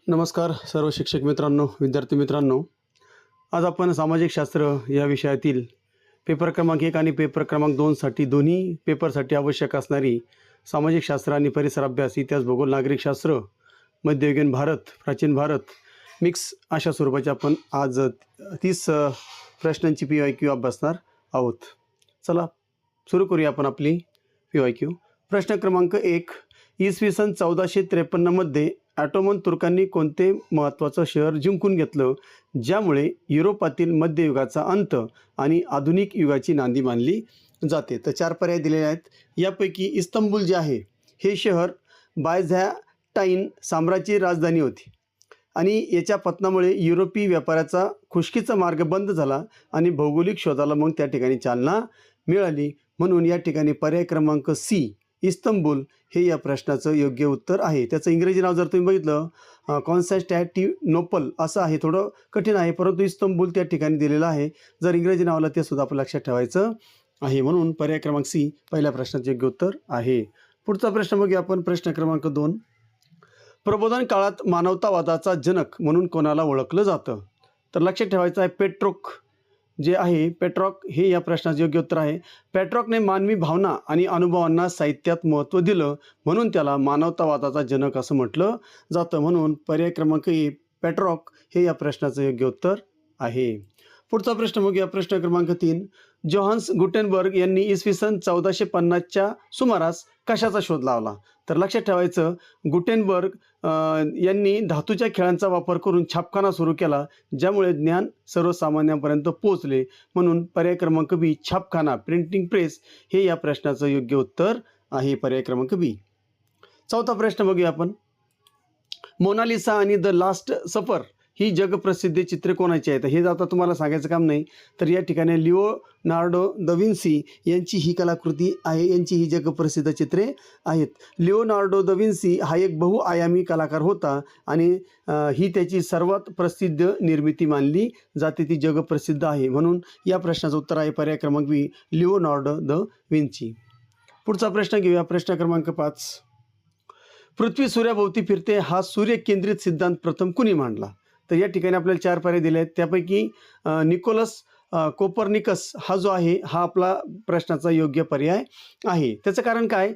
नमस्कार सर्व शिक्षक मित्रांनो, विद्यार्थी मित्रांनो. आज आपण सामाजिक शास्त्र या विषयातील पेपर क्रमांक 1 आणि पेपर क्रमांक 2 साठी दोन्ही पेपरसाठी आवश्यक असणारी सामाजिक शास्त्र आणि परिसर अभ्यास, इतिहास, भूगोल, नागरिकशास्त्र, मध्ययुगीन भारत, प्राचीन भारत मिक्स अशा स्वरूपाचे आपण आज 30 प्रश्नांची PYQ अभ्यासणार आहोत. चला सुरू करूया आपण आपली PYQ. प्रश्न क्रमांक 1. इसवी सन 1453 मध्ये ऑटोमन तुर्कांनी कोणते महत्त्वाचं शहर जिंकून घेतलं, ज्यामुळे युरोपातील मध्ययुगाचा अंत आणि आधुनिक युगाची नांदी मानली जाते? तर 4 पर्याय दिलेले आहेत. यापैकी इस्तंबूल जे आहे हे शहर बायझॅन्टाईन साम्राज्याची राजधानी होती आणि याच्या पतनामुळे युरोपी व्यापाराचा खुष्कीचा मार्ग बंद झाला आणि भौगोलिक शोधाला मग त्या ठिकाणी चालना मिळाली. म्हणून या ठिकाणी पर्याय क्रमांक C इस्तंबूल हे या प्रश्नाचं योग्य उत्तर आहे. त्याचं इंग्रजी नाव जर तुम्ही बघितलं कॉन्स्टँटिनोपल असं आहे. थोडं कठीण आहे, परंतु इस्तंबूल त्या ठिकाणी दिलेलं आहे. जर इंग्रजी नावाला ते सुद्धा आपण लक्षात ठेवायचं आहे. म्हणून पर्याय क्रमांक C पहिल्या प्रश्नाचं योग्य उत्तर आहे. पुढचा प्रश्न बघूया आपण. प्रश्न क्रमांक 2. प्रबोधन काळात मानवतावादाचा जनक म्हणून कोणाला ओळखलं जातं? तर लक्षात ठेवायचं आहे पेट्रोक जे आहे, पेट्रॉक हे या प्रश्नाचं योग्य उत्तर आहे. पेट्रॉकने मानवी भावना आणि अनुभवांना साहित्यात महत्त्व दिलं, म्हणून त्याला मानवतावादाचा जनक असं म्हटलं जातं. म्हणून पर्याय क्रमांक E पेट्रॉक हे या प्रश्नाचं योग्य उत्तर आहे. पुढचा प्रश्न बघूया. प्रश्न क्रमांक 3. जोहान्स गुटेनबर्ग यांनी इसवी सन 1450च्या सुमारास कशाचा शोध लावला? तर लक्षात ठेवायचं गुटेनबर्ग यांनी धातूच्या खेळांचा वापर करून छापखाना सुरू केला, ज्यामुळे ज्ञान सर्वसामान्यांपर्यंत पोहोचले. म्हणून पर्याय क्रमांक B छापखाना प्रिंटिंग प्रेस हे या प्रश्नाचं योग्य उत्तर आहे. पर्याय क्रमांक B. चौथा प्रश्न बघूया आपण. मोनालिसा आणि द लास्ट सफर ही जगप्रसिद्ध चित्रे कोणाची आहेत? हे आता तुम्हाला सांगायचं काम नाही. तर या ठिकाणी लिओनार्डो द विन्सी यांची ही कलाकृती आहे. यांची ही जगप्रसिद्ध चित्रे आहेत. लिओनार्डो द विन्सी हा एक बहुआयामी कलाकार होता आणि ही त्याची सर्वात प्रसिद्ध निर्मिती मानली जाते. ती जगप्रसिद्ध आहे. म्हणून या प्रश्नाचं उत्तर आहे पर्याय क्रमांक B लिओनार्डो द विन्सी. पुढचा प्रश्न घेऊया. प्रश्न क्रमांक 5. पृथ्वी सूर्याभोवती फिरते हा सूर्य केंद्रित सिद्धांत प्रथम कुणी मांडला? तर या ठिकाणी आपल्याला 4 पर्याय दिले आहेत. त्यापैकी निकोलस कोपर्निकस हा जो आहे हा आपला प्रश्नाचा योग्य पर्याय आहे. त्याचं कारण काय?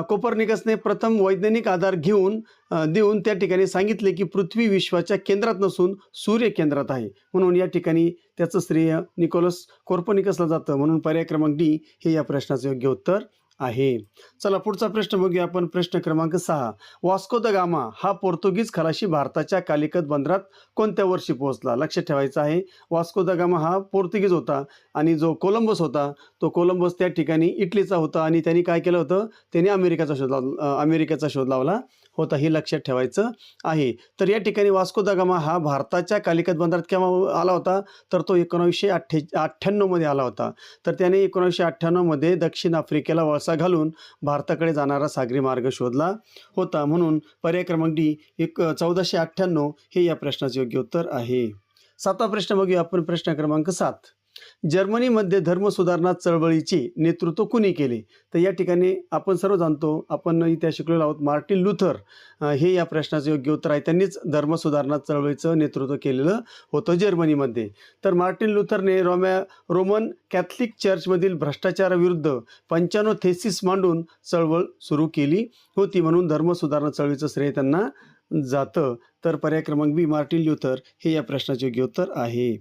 कोपर्निकसने प्रथम वैज्ञानिक आधार देऊन त्या ठिकाणी सांगितले की पृथ्वी विश्वाच्या केंद्रात नसून सूर्य केंद्रात आहे. म्हणून या ठिकाणी त्याचं श्रेय निकोलस कोपर्निकसला जातं. म्हणून पर्याय क्रमांक D हे या प्रश्नाचं योग्य उत्तर आहे. चला पुढचा प्रश्न बघूया आपण. प्रश्न क्रमांक 6. वास्को द गामा हा पोर्तुगीज खलाशी भारताच्या कालिकत बंदरात कोणत्या वर्षी पोहोचला? लक्षात ठेवायचं आहे. वास्को द गामा हा पोर्तुगीज होता आणि जो कोलंबस होता तो कोलंबस त्या ठिकाणी इटलीचा होता आणि त्यांनी काय केलं होतं? त्यांनी अमेरिकेचा शोध लावला होता. हे लक्षात ठेवायचं आहे. तर या ठिकाणी वास्को द गामा हा भारताच्या कालिकत बंदरात केव्हा आला होता? तर तो 1998 मध्ये आला होता. तर त्याने 1998 मध्ये दक्षिण आफ्रिकेला वळसा घालून भारताकडे जाणारा सागरी मार्ग शोधला होता. म्हणून पर्याय क्रमांक D 1498 हे या प्रश्नाचे योग्य उत्तर आहे. 7वा प्रश्न बघूया आपण. प्रश्न क्रमांक 7. जर्मनीमध्ये धर्मसुधारणा चळवळीचे नेतृत्व कुणी केले? तर या ठिकाणी आपण सर्व जाणतो, आपण इतिहास शिकलेलो आहोत, मार्टिन लुथर हे या प्रश्नाचं योग्य उत्तर आहे. त्यांनीच धर्मसुधारणा चळवळीचं नेतृत्व केलेलं होतं जर्मनीमध्ये. तर मार्टिन लुथरने रोमन कॅथलिक चर्चमधील भ्रष्टाचाराविरुद्ध 95 थेसिस मांडून चळवळ सुरू केली होती. म्हणून धर्मसुधारणा चळवळीचं श्रेय त्यांना जातं. तर पर्याय क्रमांक B मार्टिन लुथर हे या प्रश्नाचे योग्य उत्तर आहे.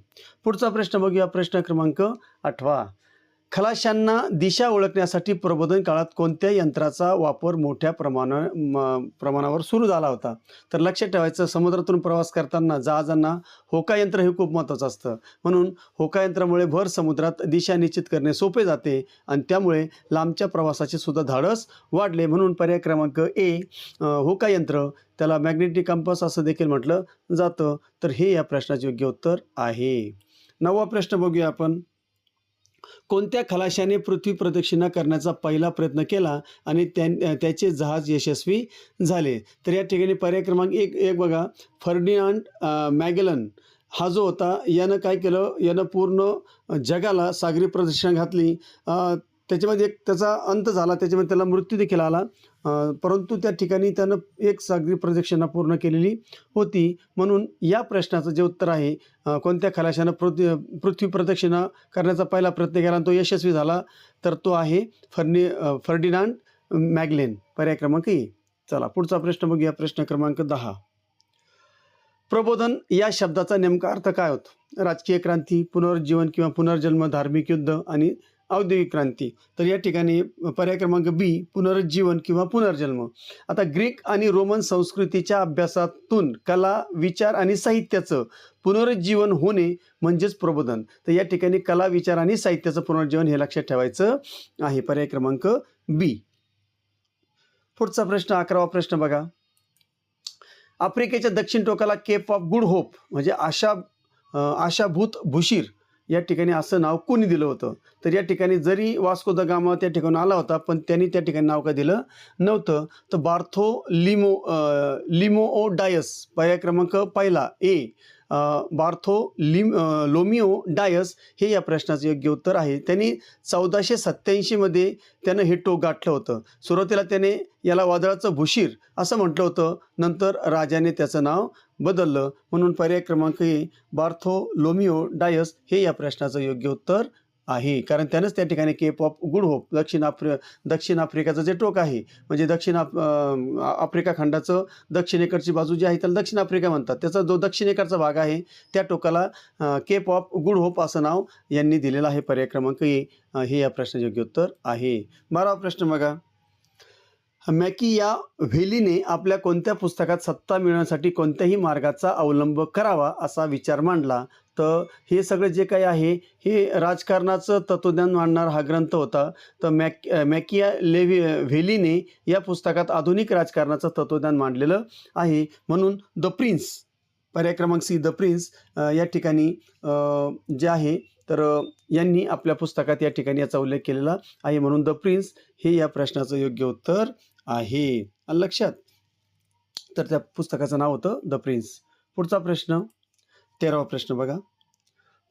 पुढचा प्रश्न बघूया. प्रश्न क्रमांक 8. खलाशांना दिशा ओळखण्यासाठी प्रबोधन काळात कोणत्या यंत्राचा वापर मोठ्या प्रमाणावर सुरू झाला होता? तर लक्षात ठेवायचं, समुद्रातून प्रवास करताना जहाजांना होका यंत्र हे खूप महत्त्वाचं असतं. म्हणून होका यंत्रामुळे भर समुद्रात दिशा निश्चित करणे सोपे जाते आणि त्यामुळे लांबच्या प्रवासाचे सुद्धा धाडस वाढले. म्हणून पर्याय क्रमांक A होका यंत्र, त्याला मॅग्नेटिक कंपास असं देखील म्हटलं जातं. तर हे या प्रश्नाचे योग्य उत्तर आहे. 9वा प्रश्न बघूया आपण. कोणत्या खलाशाने पृथ्वी प्रदक्षिणा करण्याचा पहिला प्रयत्न केला आणि त्याचे जहाज यशस्वी झाले? तर या ठिकाणी पर्याय क्रमांक 1 बघा. फर्डिनांड मॅगेलन हा जो होता यानं काय केलं? यानं पूर्ण जगाला सागरी प्रदक्षिणा घातली. त्याच्यामध्ये एक त्याचा अंत झाला, त्याच्यामध्ये त्याला मृत्यू देखील आला, परंतु त्या ठिकाणी त्यानं एक सागरी प्रदक्षिणा पूर्ण केलेली होती. म्हणून या प्रश्नाचं जे उत्तर आहे, कोणत्या खलाशानं पृथ्वी प्रदक्षिणा करण्याचा पहिला प्रयत्न केला आणि तो यशस्वी झाला, तर तो आहे फर्डिनांड मॅगलेन, पर्याय क्रमांक ए. चला पुढचा प्रश्न बघूया, प्रश्न क्रमांक 10. प्रबोधन या शब्दाचा नेमका अर्थ काय होतो? राजकीय क्रांती, पुनरुज्जीवन किंवा पुनर्जन्म, धार्मिक युद्ध आणि औद्योगिक क्रांती. तर या ठिकाणी पर्याय क्रमांक बी, पुनरुज्जीवन किंवा पुनर्जन्म. आता ग्रीक आणि रोमन संस्कृतीच्या अभ्यासातून कला, विचार आणि साहित्याचं पुनरुज्जीवन होणे म्हणजेच प्रबोधन. तर या ठिकाणी कला, विचार आणि साहित्याचं पुनरुज्जीवन हे लक्षात ठेवायचं आहे. पर्याय क्रमांक बी. पुढचा प्रश्न 11वा प्रश्न बघा. आफ्रिकेच्या दक्षिण टोकाला केप ऑफ गुड होप म्हणजे आशाभूत भूशीर या ठिकाणी असं नाव कोणी दिलं होतं? तर या ठिकाणी जरी वास्को द गामा त्या ठिकाणी आला होता, पण त्यांनी त्या ठिकाणी नाव काय दिलं नव्हतं. तर लिमो डायस, पर्याय क्रमांक पहिला ए, लोमिओ डायस हे या प्रश्नाचं योग्य उत्तर आहे. त्यांनी 1487 मध्ये त्यानं हे टोक गाठलं होतं. सुरुवातीला त्याने याला वादळाचं भूशीर असं म्हटलं होतं, नंतर राजाने त्याचं नाव बदललं. म्हणून पर्याय क्रमांक ए, बार्थोलोमिओ डायस हे या प्रश्नाचं योग्य उत्तर आहे. कारण त्यानंच त्या ठिकाणी केप ऑफ गुड होप, दक्षिण आफ्रिकाचं जे टोक आहे, म्हणजे आफ्रिका खंडाचं दक्षिणेकडची बाजू जी आहे त्याला दक्षिण आफ्रिका म्हणतात. त्याचा जो दक्षिणेकडचा भाग आहे त्या टोकाला केप ऑफ गुड होप असं नाव यांनी दिलेलं आहे. पर्याय क्रमांक ए हे या प्रश्नाचे योग्य उत्तर आहे. 12वा प्रश्न बघा. मॅकियाव्हेलीने आपल्या कोणत्या पुस्तकात सत्ता मिळवण्यासाठी कोणत्याही मार्गाचा अवलंब करावा असा विचार मांडला? तर हे सगळं जे काही आहे हे राजकारणाचं तत्त्वज्ञान मांडणारा हा ग्रंथ होता. तर मॅकियाव्हेलीने या पुस्तकात आधुनिक राजकारणाचं तत्त्वज्ञान मांडलेलं आहे. म्हणून द प्रिन्स, पर्याय क्रमांक सी, द प्रिन्स या ठिकाणी जे आहे तर यांनी आपल्या पुस्तकात या ठिकाणी याचा उल्लेख केलेला आहे. म्हणून द प्रिन्स हे या प्रश्नाचं योग्य उत्तर आहे. लक्षात. तर त्या पुस्तकाचं नाव होतं द प्रिन्स. पुढचा प्रश्न 13वा प्रश्न बघा.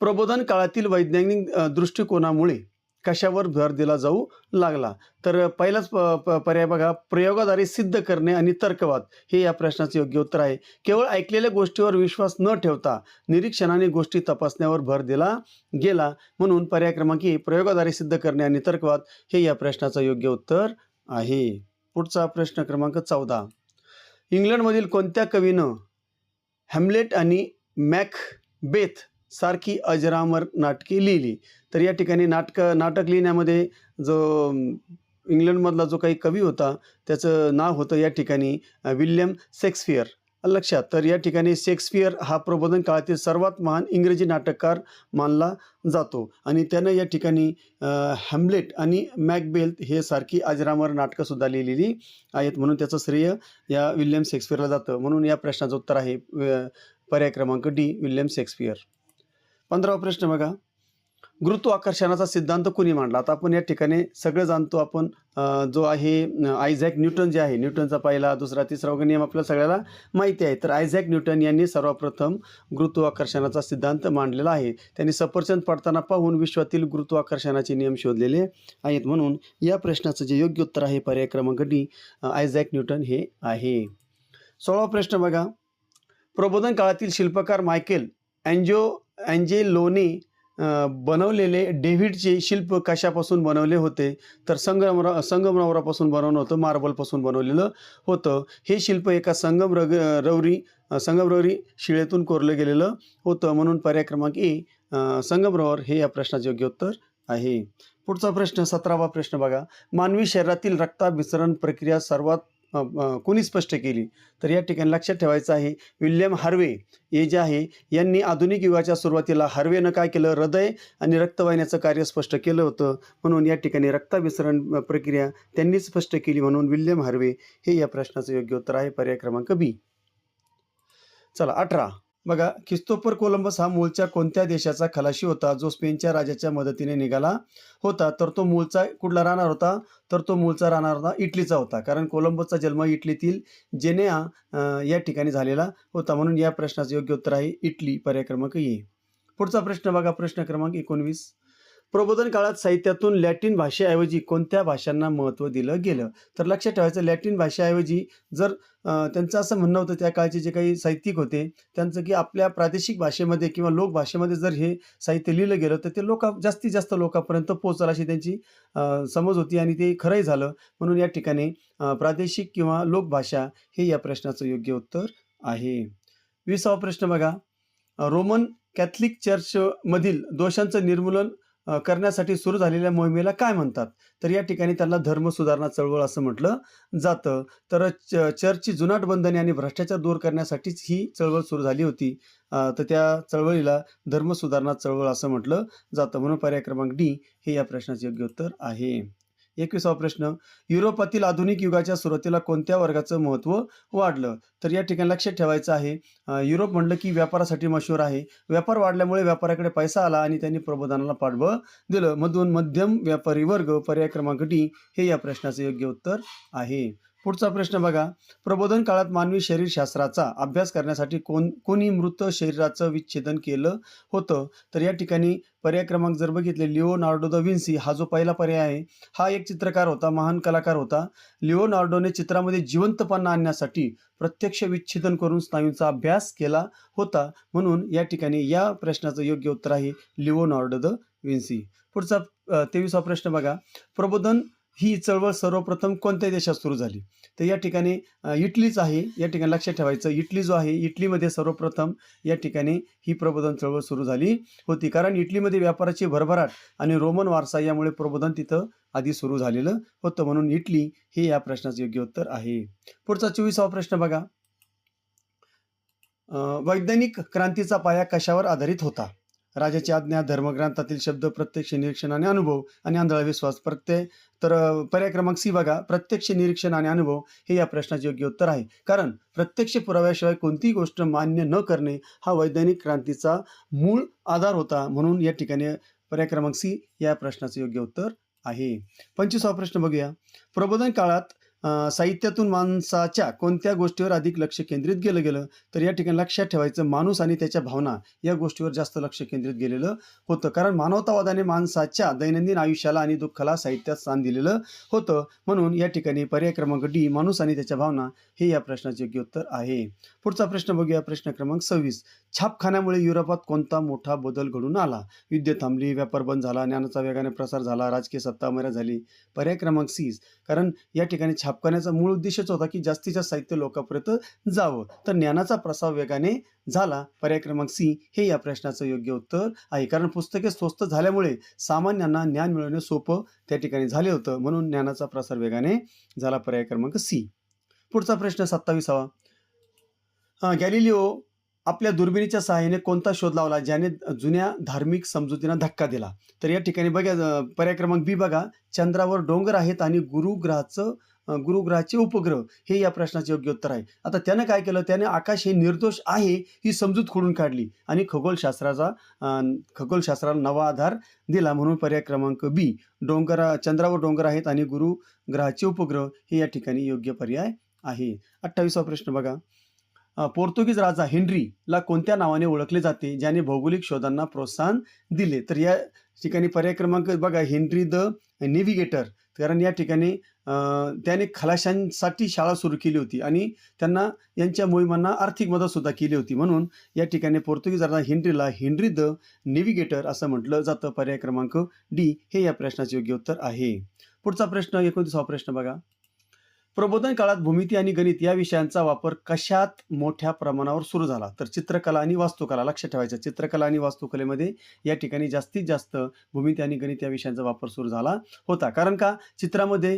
प्रबोधन काळातील वैज्ञानिक दृष्टिकोनामुळे कशावर भर दिला जाऊ लागला? तर पहिलाच पर्याय बघा, प्रयोगाद्वारे सिद्ध करणे आणि तर्कवाद हे या प्रश्नाचे योग्य उत्तर आहे. केवळ ऐकलेल्या गोष्टीवर विश्वास न ठेवता निरीक्षणाने गोष्टी तपासण्यावर भर दिला गेला. म्हणून पर्याय क्रमांक ए, प्रयोगाद्वारे सिद्ध करणे आणि तर्कवाद हे या प्रश्नाचं योग्य उत्तर आहे. पुढचा प्रश्न क्रमांक 14. इंग्लंडमधील कोणत्या कवीनं हॅम्लेट आणि मॅकबेथ सारखी अजरामर नाटके लिहिली? तर या ठिकाणी नाटक लिहिण्यामध्ये जो इंग्लंडमधला जो काही कवी होता त्याचं नाव होतं या ठिकाणी विल्यम शेक्सपियर. लक्षात. तर या ठिकाणी शेक्सपियर हा प्रबोधन काळातील सर्वात महान इंग्रजी नाटककार मानला जातो आणि त्यानं या ठिकाणी हॅम्लेट आणि मॅकबेथ हे सारखी अजरामर नाटकंसुद्धा लिहिलेली आहेत. म्हणून त्याचं श्रेय या विल्यम शेक्सपियरला जातं. म्हणून या प्रश्नाचं उत्तर आहे पर्याय क्रमांक डी, विल्यम शेक्सपियर. 15वा प्रश्न बघा. गुरुत्वाकर्षणाचा सिद्धांत कोणी मांडला? आता आपण या ठिकाणी सगळं जाणतो आपण, जो आहे आयझॅक न्यूटन जे आहे, न्यूटनचा पहिला, दुसरा, तिसरा वगैरे नियम आपल्याला सगळ्याला माहिती आहे. तर आयझॅक न्यूटन यांनी सर्वप्रथम गुरुत्वाकर्षणाचा सिद्धांत मांडलेला आहे. त्यांनी सफरचंद पडताना पाहून विश्वातील गुरुत्वाकर्षणाचे नियम शोधलेले आहेत. म्हणून या प्रश्नाचं जे योग्य उत्तर आहे पर्याय क्रमांक डी, आयझॅक न्यूटन हे आहे. 16वा प्रश्न बघा. प्रबोधन काळातील शिल्पकार मायकेल अँजेलोने बनवलेले डेव्हिडचे शिल्प कशापासून बनवले होते? तर संगमरवरापासून बनवलं होतं, मार्बलपासून बनवलेलं होतं. हे शिल्प एका संगमरवरी शिळेतून कोरलं गेलेलं होतं. म्हणून पर्याय क्रमांक ए, संगमरवर हे या प्रश्नाचे योग्य उत्तर आहे. पुढचा प्रश्न 17वा प्रश्न बघा. मानवी शरीरातील रक्ताभिसरण प्रक्रिया सर्वात कोणी स्पष्ट केली? तर या ठिकाणी लक्षात ठेवायचं आहे विल्यम हार्वे हे जे आहे यांनी आधुनिक युगाच्या सुरुवातीला हार्वेनं काय केलं, हृदय आणि रक्तवाहिन्याचं कार्य स्पष्ट केलं होतं. म्हणून या ठिकाणी रक्ताभिसरण प्रक्रिया त्यांनी स्पष्ट केली. म्हणून विल्यम हार्वे हे या प्रश्नाचं योग्य उत्तर आहे. पर्याय क्रमांक बी. चला 18 बघा. ख्रिस्तोफर कोलंबस हा मूळच्या कोणत्या देशाचा खलाशी होता जो स्पेनच्या राजाच्या मदतीने निघाला होता? तर तो मूळचा कुठला राहणार होता? तर तो मूळचा राहणार होता इटलीचा होता. कारण कोलंबसचा जन्म इटलीतील जेनेआ या ठिकाणी झालेला होता. म्हणून या प्रश्नाचं योग्य उत्तर आहे इटली, पर्याय क्रमांक ए. पुढचा प्रश्न बघा, प्रश्न क्रमांक 19. प्रबोधन काळात साहित्यातून लॅटिन भाषेऐवजी कोणत्या भाषांना महत्त्व दिलं गेलं? तर लक्षात ठेवायचं लॅटिन भाषेऐवजी जर त्यांचं असं म्हणणं होतं त्या काळचे जे काही साहित्यिक होते त्यांचं, की आपल्या प्रादेशिक भाषेमध्ये किंवा लोकभाषेमध्ये जर हे साहित्य लिहिलं गेलं तर ते जास्तीत जास्त लोकांपर्यंत पोहोचेल अशी त्यांची समज होती आणि ते खरंही झालं. म्हणून या ठिकाणी प्रादेशिक किंवा लोकभाषा हे या प्रश्नाचं योग्य उत्तर आहे. 20वा प्रश्न बघा. रोमन कॅथलिक चर्चमधील दोषांचं निर्मूलन करण्यासाठी सुरू झालेल्या मोहिमेला काय म्हणतात? तर या ठिकाणी त्यांना धर्म सुधारणा चळवळ असं म्हटलं जातं. तर चर्चची जुनाट बंधने आणि भ्रष्टाचार दूर करण्यासाठीच ही चळवळ सुरू झाली होती. तर त्या चळवळीला धर्म सुधारणा चळवळ असं म्हटलं जातं. म्हणून पर्याय क्रमांक डी हे या प्रश्नाचे योग्य उत्तर आहे. 21वा प्रश्न. युरोपातील आधुनिक युगाच्या सुरुवातीला कोणत्या वर्गाचं महत्त्व वाढलं? तर या ठिकाणी लक्षात ठेवायचं आहे युरोप म्हटलं की व्यापारासाठी मशहूर आहे. व्यापार वाढल्यामुळे व्यापाऱ्याकडे पैसा आला आणि त्यांनी प्रबोधनाला पाठबळ दिलं. मधून मध्यम व्यापारी वर्ग पर्याय क्रमांक डी हे या प्रश्नाचं योग्य उत्तर आहे. पुढचा प्रश्न बघा. प्रबोधन काळात मानवी शरीरशास्त्राचा अभ्यास करण्यासाठी कोणी मृत शरीराचं विच्छेदन केलं होतं? तर या ठिकाणी पर्याय क्रमांक जर बघितले लिओनार्डो द विन्सी हा जो पहिला पर्याय आहे. हा एक चित्रकार होता, महान कलाकार होता. लिओनार्डोने चित्रामध्ये जिवंतपणा आणण्यासाठी प्रत्यक्ष विच्छेदन करून स्नायूंचा अभ्यास केला होता. म्हणून या ठिकाणी या प्रश्नाचं योग्य उत्तर आहे लिओनार्डो द विन्सी. पुढचा 23वा प्रश्न बघा. प्रबोधन ही चळवळ सर्वप्रथम कोणत्या देशात सुरू झाली? तर या ठिकाणी इटलीच आहे. या ठिकाणी लक्षात ठेवायचं इटली जो आहे इटलीमध्ये सर्वप्रथम या ठिकाणी ही प्रबोधन चळवळ सुरू झाली होती. कारण इटलीमध्ये व्यापाराची भरभराट आणि रोमन वारसा यामुळे प्रबोधन तिथं आधी सुरू झालेलं होतं. म्हणून इटली हे या प्रश्नाचं योग्य उत्तर आहे. पुढचा 24वा प्रश्न बघा. वैज्ञानिक क्रांतीचा पाया कशावर आधारित होता? राजाची आज्ञा, धर्मग्रंथातील शब्द, प्रत्यक्ष निरीक्षण आणि अनुभव आणि आंधळा विश्वास. तर पर्याय क्रमांक सी बघा. प्रत्यक्ष निरीक्षण आणि अनुभव हे या प्रश्नाचे योग्य उत्तर आहे. कारण प्रत्यक्ष पुराव्याशिवाय कोणतीही गोष्ट मान्य न करणे हा वैज्ञानिक क्रांतीचा मूळ आधार होता. म्हणून या ठिकाणी पर्याय क्रमांक सी या प्रश्नाचे योग्य उत्तर आहे. 25वा प्रश्न बघूया. प्रबोधन काळात साहित्यातून माणसाच्या कोणत्या गोष्टीवर अधिक लक्ष केंद्रित केलं गेलं? तर या ठिकाणी लक्षात ठेवायचं माणूस आणि त्याच्या भावना या गोष्टीवर जास्त लक्ष केंद्रित गेलेलं होतं. कारण मानवतावादाने माणसाच्या दैनंदिन आयुष्याला आणि दुःखाला साहित्यात स्थान दिलेलं होतं. म्हणून या ठिकाणी पर्याय क्रमांक डी माणूस आणि त्याच्या भावना हे या प्रश्नाचे योग्य उत्तर आहे. पुढचा प्रश्न बघूया. प्रश्न क्रमांक 26. छापखान्यामुळे युरोपात कोणता मोठा बदल घडून आला? युद्ध थांबली, व्यापार बंद झाला, ज्ञानाचा वेगाने प्रसार झाला, राजकीय सत्ता अमर्याद झाली. पर्याय क्रमांक सी. कारण या ठिकाणी छापखान्याचा मूळ उद्देशच होता की जास्तीत जास्त साहित्य लोकांपर्यंत जावं. तर ज्ञानाचा प्रसार वेगाने झाला. पर्याय क्रमांक सी हे या प्रश्नाचं योग्य उत्तर आहे. कारण पुस्तके स्वस्त झाल्यामुळे सामान्यांना ज्ञान मिळवणे सोपं त्या ठिकाणी झाले होतं. म्हणून ज्ञानाचा प्रसार वेगाने झाला. पर्याय क्रमांक सी. पुढचा प्रश्न 27वा. गॅलिलिओ आपल्या दुर्बिणीच्या सहाय्याने कोणता शोध लावला ज्याने जुन्या धार्मिक समजुतींना धक्का दिला? तर या ठिकाणी बघा पर्याय क्रमांक बी बघा. चंद्रावर डोंगर आहेत आणि गुरुग्रहाचे उपग्रह हे या प्रश्नाचे योग्य उत्तर आहे. आता त्यानं काय केलं? त्याने आकाश हे निर्दोष आहे ही समजूत खोडून काढली आणि खगोलशास्त्राला नवा आधार दिला. म्हणून पर्याय क्रमांक बी चंद्रावर डोंगर आहेत आणि गुरुग्रहाचे उपग्रह हे या ठिकाणी योग्य पर्याय आहे. 28वा प्रश्न बघा. पोर्तुगीज राजा हेनरीला कोणत्या नावाने ओळखले जाते ज्याने भौगोलिक शोधांना प्रोत्साहन दिले? तर या ठिकाणी पर्याय क्रमांक बघा हेनरी द नेव्हिगेटर. कारण या ठिकाणी त्याने खलाशांसाठी शाळा सुरू केली होती आणि त्यांना यांच्या मोहिमांना आर्थिक मदत सुद्धा केली होती. म्हणून या ठिकाणी पोर्तुगीज राजा हेनरीला हेनरी द नेव्हिगेटर असं म्हटलं जातं. पर्याय क्रमांक डी हे या प्रश्नाचे योग्य उत्तर आहे. पुढचा प्रश्न 29वा प्रश्न बघा. प्रबोधन काळात भूमिती आणि गणित या विषयांचा वापर कशात मोठ्या प्रमाणावर सुरू झाला? तर चित्रकला आणि वास्तुकला. लक्षात ठेवायचं चित्रकला आणि वास्तुकलेमध्ये या ठिकाणी जास्तीत जास्त भूमिती आणि गणित या विषयांचा वापर सुरू झाला होता. कारण का चित्रामध्ये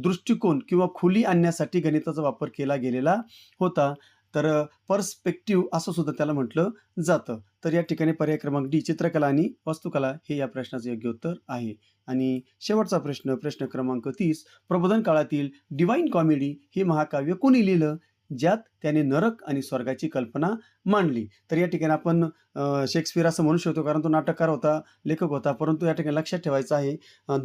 दृष्टिकोन किंवा खोली आणण्यासाठी गणिताचा वापर केला गेलेला होता. तर पर्स्पेक्टिव्ह असं सुद्धा त्याला म्हटलं जातं. तर या ठिकाणी पर्याय क्रमांक डी चित्रकला आणि वास्तुकला हे या प्रश्नाचं योग्य उत्तर आहे. आणि शेवटचा प्रश्न क्रमांक 30. प्रबोधन काळातील डिवाइन कॉमेडी हे महाकाव्य कोणी लिहिलं ज्यात त्याने नरक आणि स्वर्गाची कल्पना मांडली? तर या ठिकाणी आपण शेक्सपियर असं म्हणू शकतो कारण तो नाटककार होता, लेखक होता. परंतु या ठिकाणी लक्षात ठेवायचं आहे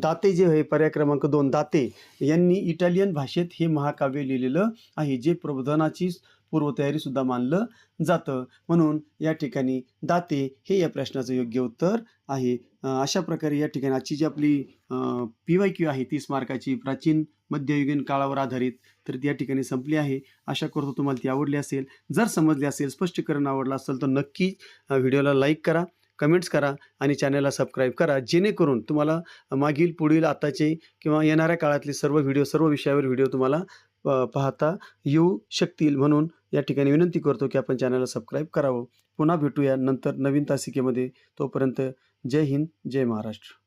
दाते जे आहे पर्याय क्रमांक 2 दाते यांनी इटालियन भाषेत हे महाकाव्य लिहिलेलं आहे जे प्रबोधनाची पूर्वतयारीसुद्धा मानलं जातं. म्हणून या ठिकाणी दाते हे या प्रश्नाचं योग्य उत्तर आहे. अशा प्रकारे या ठिकाणी आजची जी आपली PYQ आहे 30 मार्काची प्राचीन मध्ययुगीन काळावर आधारित, तर ती या ठिकाणी संपली आहे. आशा करतो तुम्हाला ती आवडली असेल. जर समजली असेल, स्पष्टीकरण आवडलं असेल तर नक्की व्हिडिओला लाईक करा, कमेंट्स करा आणि चॅनलला सबस्क्राईब करा. जेणेकरून तुम्हाला मागील, पुढील, आताचे किंवा येणाऱ्या काळातले सर्व व्हिडिओ, सर्व विषयावर व्हिडिओ तुम्हाला पाहता येऊ शकतील. म्हणून या ठिकाणी विनंती करतो की आपण चॅनलला सबस्क्राईब करावं. पुन्हा भेटूया नंतर नवीन तासिकेमध्ये. तोपर्यंत जय हिंद, जय महाराष्ट्र.